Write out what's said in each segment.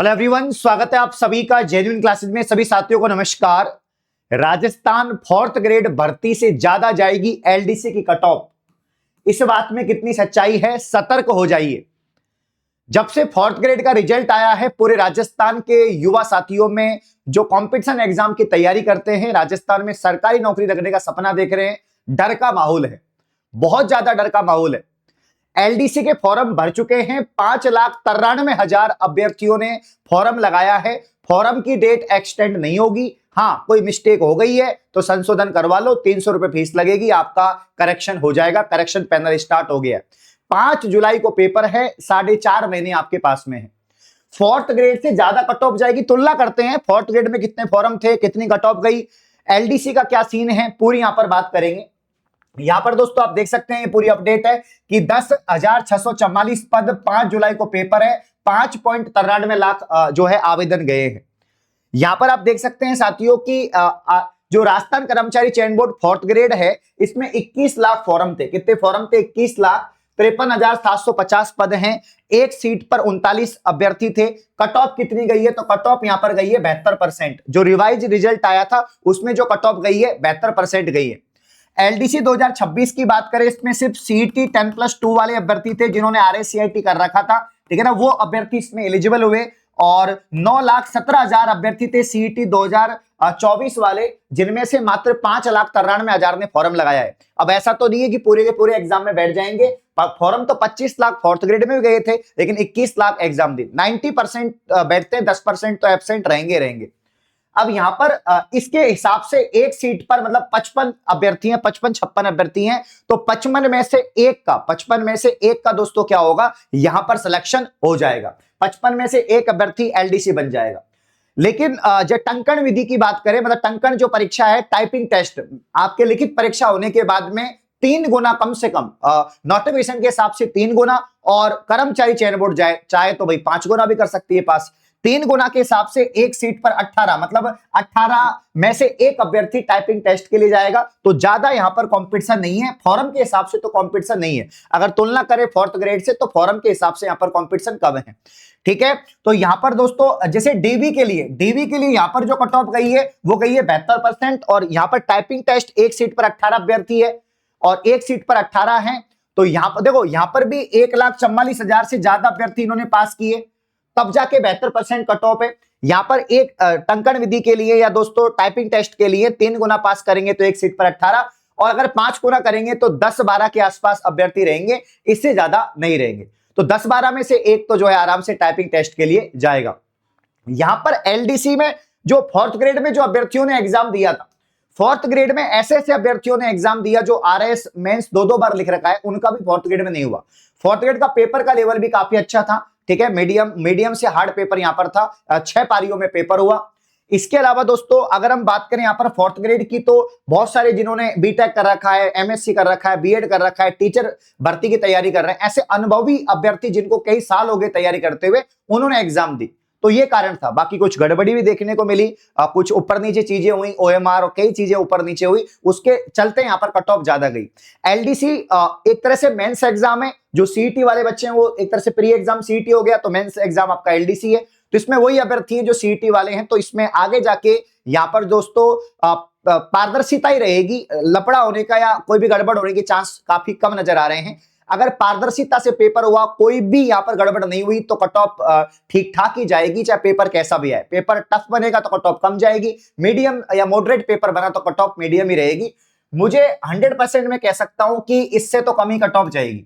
Hello everyone, स्वागत है आप सभी का जेन्युइन क्लासेस में। सभी साथियों को नमस्कार। राजस्थान फोर्थ ग्रेड भर्ती से ज्यादा जाएगी एलडीसी की कट ऑफ। इस बात में कितनी सच्चाई है, सतर्क हो जाइए। जब से फोर्थ ग्रेड का रिजल्ट आया है, पूरे राजस्थान के युवा साथियों में जो कंपटीशन एग्जाम की तैयारी करते हैं, राजस्थान में सरकारी नौकरी लगने का सपना देख रहे हैं, डर का माहौल है, बहुत ज्यादा डर का माहौल है। एलडीसी के फॉर्म भर चुके हैं, 5,93,000 अभ्यर्थियों ने फॉर्म लगाया है। फॉर्म की डेट एक्सटेंड नहीं होगी। हाँ, कोई मिस्टेक हो गई है तो संशोधन करवा लो, 300 रुपए फीस लगेगी, आपका करेक्शन हो जाएगा। करेक्शन पैनल स्टार्ट हो गया। 5 जुलाई को पेपर है, 4.5 महीने आपके पास में है। फोर्थ ग्रेड से ज्यादा कट ऑफ जाएगी। तुलना करते हैं, फोर्थ ग्रेड में कितने फॉर्म थे, कितनी कट ऑफ गई, एलडीसी का क्या सीन है, पूरी यहां पर बात करेंगे। यहां पर दोस्तों आप देख सकते हैं, ये पूरी अपडेट है कि 10,644 पद, 5 जुलाई को पेपर है, 5.93 लाख जो है आवेदन गए हैं। यहां पर आप देख सकते हैं साथियों की जो राजस्थान कर्मचारी चयन बोर्ड फोर्थ ग्रेड है, इसमें 21 लाख फॉर्म थे। कितने फॉर्म थे? 21 लाख। 53,750 पद हैं। एक सीट पर 39 अभ्यर्थी थे। कट ऑफ कितनी गई है? तो कट ऑफ यहां पर गई है 72%। जो रिवाइज रिजल्ट आया था उसमें जो कट ऑफ गई है 72% गई है। एलडीसी 2026 की बात करें, इसमें सिर्फ सीईटी 10+2 वाले अभ्यर्थी थे जिन्होंने आरएससीआईटी कर रखा था, ठीक है ना, वो अभ्यर्थी इसमें एलिजिबल हुए। और 9,17,000 अभ्यर्थी थे सीईटी 2024 वाले, जिनमें से मात्र 5,93,000 ने फॉर्म लगाया है। अब ऐसा तो नहीं है कि पूरे के पूरे एग्जाम में बैठ जाएंगे। फॉर्म तो 25 लाख फोर्थ ग्रेड में भी गए थे, लेकिन 21 लाख एग्जाम दी। 90% बैठते हैं, 10% तो एब्सेंट रहेंगे। अब यहां पर इसके हिसाब से एक सीट पर मतलब 55 अभ्यर्थी हैं, 55-56 अभ्यर्थी हैं, तो 55 में से एक का दोस्तों क्या होगा, यहां पर सिलेक्शन हो जाएगा। 55 में से एक अभ्यर्थी एलडीसी बन जाएगा। लेकिन जब टंकण विधि की बात करें, मतलब टंकण जो परीक्षा है, टाइपिंग टेस्ट, आपके लिखित परीक्षा होने के बाद में 3 गुना कम से कम, नोटिफिकेशन के हिसाब से 3 गुना, और कर्मचारी चयन बोर्ड चाहे तो भाई 5 गुना भी कर सकती है पास। 3 गुना के हिसाब से एक सीट पर 18, मतलब 18 में से एक अभ्यर्थी टाइपिंग टेस्ट के लिए जाएगा। तो ज्यादा यहां पर कंपटीशन नहीं है, फॉर्म के हिसाब से तो कंपटीशन नहीं है। अगर तुलना करें फोर्थ ग्रेड से, तो फॉर्म के हिसाब से यहां पर कंपटीशन कम है, ठीक है। तो यहां पर दोस्तों जैसे डीवी के लिए यहां पर जो कट ऑफ गई है वो गई है 72%। और यहां पर टाइपिंग टेस्ट एक सीट पर 18 अभ्यर्थी है और एक सीट पर 18 है। तो यहां पर देखो, यहां पर भी 1,44,000 से ज्यादा अभ्यर्थी इन्होंने पास किए, तब जाके 72% कट ऑफ है। यहां पर एक टंकण विधि के लिए या दोस्तों टाइपिंग टेस्ट के लिए 3 गुना पास करेंगे तो एक सीट पर 18, और अगर 5 गुना करेंगे तो 10-12 के आसपास अभ्यर्थी रहेंगे, इससे ज्यादा नहीं रहेंगे। तो 10-12 में से एक तो जो है आराम से टाइपिंग टेस्ट के लिए जाएगा। यहां पर एलडीसी में जो फोर्थ ग्रेड में जो अभ्यर्थियों ने एग्जाम दिया था, फोर्थ ग्रेड में ऐसे अभ्यर्थियों ने एग्जाम दिया जो आरएस मेंस 2-2 बार लिख रखा है, उनका भी फोर्थ ग्रेड में नहीं हुआ। फोर्थ ग्रेड का पेपर का लेवल भी काफी अच्छा था, ठीक है। मीडियम से हार्ड पेपर यहां पर था, 6 पारियों में पेपर हुआ। इसके अलावा दोस्तों अगर हम बात करें यहां पर फोर्थ ग्रेड की, तो बहुत सारे जिन्होंने बीटेक कर रखा है, एमएससी कर रखा है, बीएड कर रखा है, टीचर भर्ती की तैयारी कर रहे हैं, ऐसे अनुभवी अभ्यर्थी जिनको कई साल हो गए तैयारी करते हुए, उन्होंने एग्जाम दी। तो ये कारण था। बाकी कुछ गड़बड़ी भी देखने को मिली, कुछ ऊपर नीचे चीजें हुई, ओएमआर और कई चीजें ऊपर नीचे हुई, उसके चलते यहां पर कट ऑफ ज्यादा गई। एलडीसी एक तरह से मेंस एग्जाम है, जो सीईटी वाले बच्चे हैं वो एक तरह से प्री एग्जाम सीईटी हो गया, तो मेंस एग्जाम आपका एलडीसी है। तो इसमें वही अभ्यर्थी हैं जो सीईटी वाले हैं, तो इसमें आगे जाके यहां पर दोस्तों पारदर्शिता ही रहेगी। लफड़ा होने का या कोई भी गड़बड़ होने के चांस काफी कम नजर आ रहे हैं। अगर पारदर्शिता से पेपर हुआ, कोई भी यहां पर गड़बड़ नहीं हुई, तो कट ऑफ ठीक ठाक ही जाएगी, चाहे पेपर कैसा भी है। पेपर टफ बनेगा तो कट ऑफ कम जाएगी, मीडियम या मॉडरेट पेपर बना तो कट ऑफ मीडियम ही रहेगी। मुझे 100% में कह सकता हूं कि इससे तो कम ही कट ऑफ जाएगी,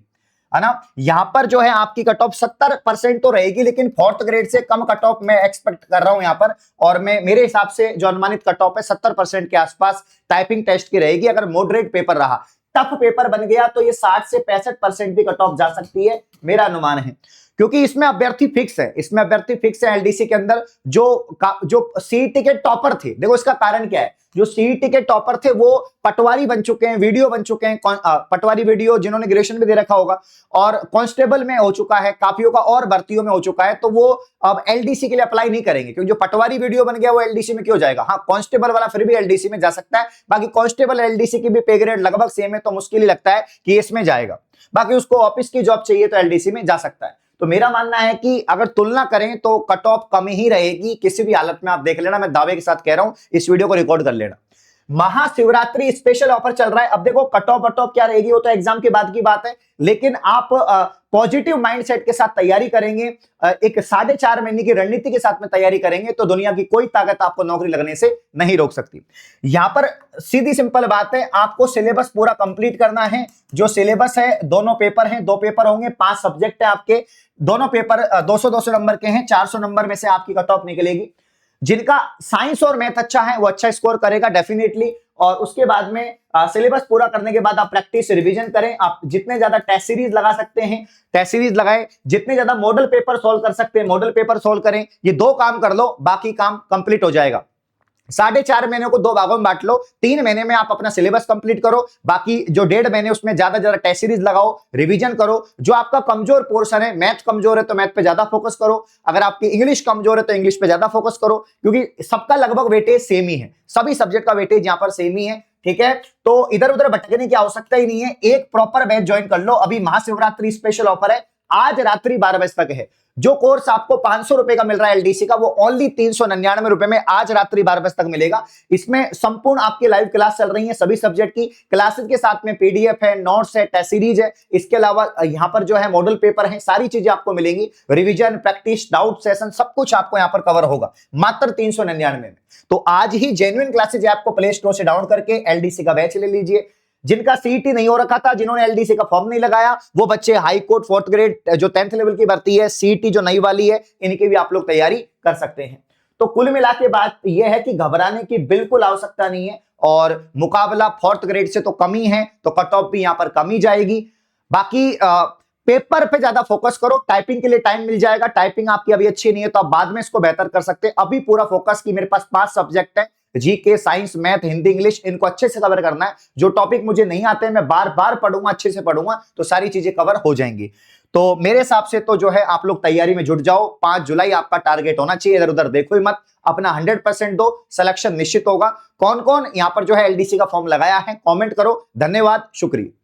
है ना। यहां पर जो है आपकी कट ऑफ 70% तो रहेगी, लेकिन फोर्थ ग्रेड से कम कट ऑफ मैं एक्सपेक्ट कर रहा हूं यहां पर। और मेरे हिसाब से जो अनुमानित कट ऑफ है 70% के आसपास टाइपिंग टेस्ट की रहेगी। अगर मॉडरेट पेपर रहा, टफ पेपर बन गया, तो ये 60 से 65% भी कट ऑफ जा सकती है, मेरा अनुमान है। क्योंकि इसमें अभ्यर्थी फिक्स है एलडीसी के अंदर। जो सीईटी के टॉपर थे, देखो इसका कारण क्या है, जो सीईटी के टॉपर थे वो पटवारी बन चुके हैं, वीडियो बन चुके हैं, पटवारी वीडियो जिन्होंने ग्रेजुएशन में दे रखा होगा, और कांस्टेबल में हो चुका है, काफियों का और भर्तियों में हो चुका है। तो वो अब एलडीसी के लिए अप्लाई नहीं करेंगे, क्योंकि जो पटवारी वीडियो बन गया वो एलडीसी में क्यों जाएगा। हाँ, कांस्टेबल वाला फिर भी एलडीसी में जा सकता है। बाकी कांस्टेबल एलडीसी की भी पे ग्रेड लगभग सेम है, तो मुश्किल ही लगता है कि इसमें जाएगा। बाकी उसको ऑफिस की जॉब चाहिए तो एलडीसी में जा सकता है। तो मेरा मानना है कि अगर तुलना करें तो कट ऑफ कम ही रहेगी किसी भी हालत में। आप देख लेना, मैं दावे के साथ कह रहा हूं, इस वीडियो को रिकॉर्ड कर लेना। महाशिवरात्रि स्पेशल ऑफर चल रहा है। अब देखो कट ऑफ क्या रहेगी वो तो एग्जाम के बाद की बात है, लेकिन आप पॉजिटिव माइंडसेट के साथ तैयारी करेंगे, एक 4.5 महीने की रणनीति के साथ में तैयारी करेंगे तो दुनिया की कोई ताकत आपको नौकरी लगने से नहीं रोक सकती। यहां पर सीधी सिंपल बात है, आपको सिलेबस पूरा कंप्लीट करना है। जो सिलेबस है, दोनों पेपर हैं, 2 पेपर होंगे, 5 सब्जेक्ट है आपके, दोनों पेपर 200-200 नंबर के हैं, 400 नंबर में से आपकी कट ऑफ निकलेगी। जिनका साइंस और मैथ अच्छा है वो अच्छा स्कोर करेगा डेफिनेटली। और उसके बाद में सिलेबस पूरा करने के बाद आप प्रैक्टिस रिवीजन करें। आप जितने ज्यादा टेस्ट सीरीज लगा सकते हैं टेस्ट सीरीज लगाएं, जितने ज्यादा मॉडल पेपर सॉल्व कर सकते हैं मॉडल पेपर सॉल्व करें। ये 2 काम कर लो, बाकी काम कंप्लीट हो जाएगा। 4.5 महीने को 2 भागों में बांट लो। 3 महीने में आप अपना सिलेबस कंप्लीट करो, बाकी जो 1.5 महीने उसमें ज्यादा ज्यादा टेस्ट सीरीज लगाओ, रिवीजन करो। जो आपका कमजोर पोर्शन है, मैथ कमजोर है तो मैथ पे ज्यादा फोकस करो, अगर आपकी इंग्लिश कमजोर है तो इंग्लिश पे ज्यादा फोकस करो, क्योंकि सबका लगभग वेटेज सेम ही है, सभी सब्जेक्ट का वेटेज यहां पर सेम ही है। ठीक है, तो इधर उधर भटकने की आवश्यकता ही नहीं है, एक प्रॉपर बैच ज्वाइन कर लो। अभी महाशिवरात्रि स्पेशल ऑफर है, आज रात्रि 12 बजे तक है। जो कोर्स आपको 500 रुपए का मिल रहा है एलडीसी का, वो ओनली 399 रुपए में आज रात्रि 12 बजे तक मिलेगा। इसमें संपूर्ण आपकी लाइव क्लास चल रही है, सभी सब्जेक्ट की क्लासेस के साथ में पीडीएफ है, नोट्स है, टेस्ट सीरीज है। इसके अलावा यहां पर जो है मॉडल पेपर है, सारी चीजें आपको मिलेंगी, रिवीजन, प्रैक्टिस, डाउट सेशन, सब कुछ आपको यहां पर कवर होगा मात्र 399 में। तो आज ही जेन्युइन क्लासेज ऐप को प्ले स्टोर से डाउनलोड करके एलडीसी का बैच ले लीजिए। जिनका सीईटी नहीं हो रखा था, जिन्होंने एलडीसी का फॉर्म नहीं लगाया, वो बच्चे हाई कोर्ट 4th ग्रेड जो 10th लेवल की भर्ती है, सीईटी जो नई वाली है, इनकी भी आप लोग तैयारी कर सकते हैं। तो कुल मिला के बात यह है कि घबराने की बिल्कुल आवश्यकता नहीं है, और मुकाबला 4th ग्रेड से तो कम ही है, तो कट ऑफ भी यहां पर कम ही जाएगी। बाकी पेपर पे ज्यादा फोकस करो, टाइपिंग के लिए टाइम मिल जाएगा। टाइपिंग आपकी अभी अच्छी नहीं है तो आप बाद में इसको बेहतर कर सकते हैं। अभी पूरा फोकस की मेरे पास 5 सब्जेक्ट है, GK, science, math, Hindi, English, इनको अच्छे से कवर करना है। जो टॉपिक मुझे नहीं आते हैं मैं बार बार पढ़ूंगा, अच्छे से पढ़ूंगा, तो सारी चीजें कवर हो जाएंगी। तो मेरे हिसाब से तो जो है आप लोग तैयारी में जुट जाओ। 5 जुलाई आपका टारगेट होना चाहिए, इधर उधर देखो ही मत, अपना 100% दो, सिलेक्शन निश्चित होगा। कौन कौन यहां पर जो है एलडीसी का फॉर्म लगाया है कमेंट करो। धन्यवाद, शुक्रिया।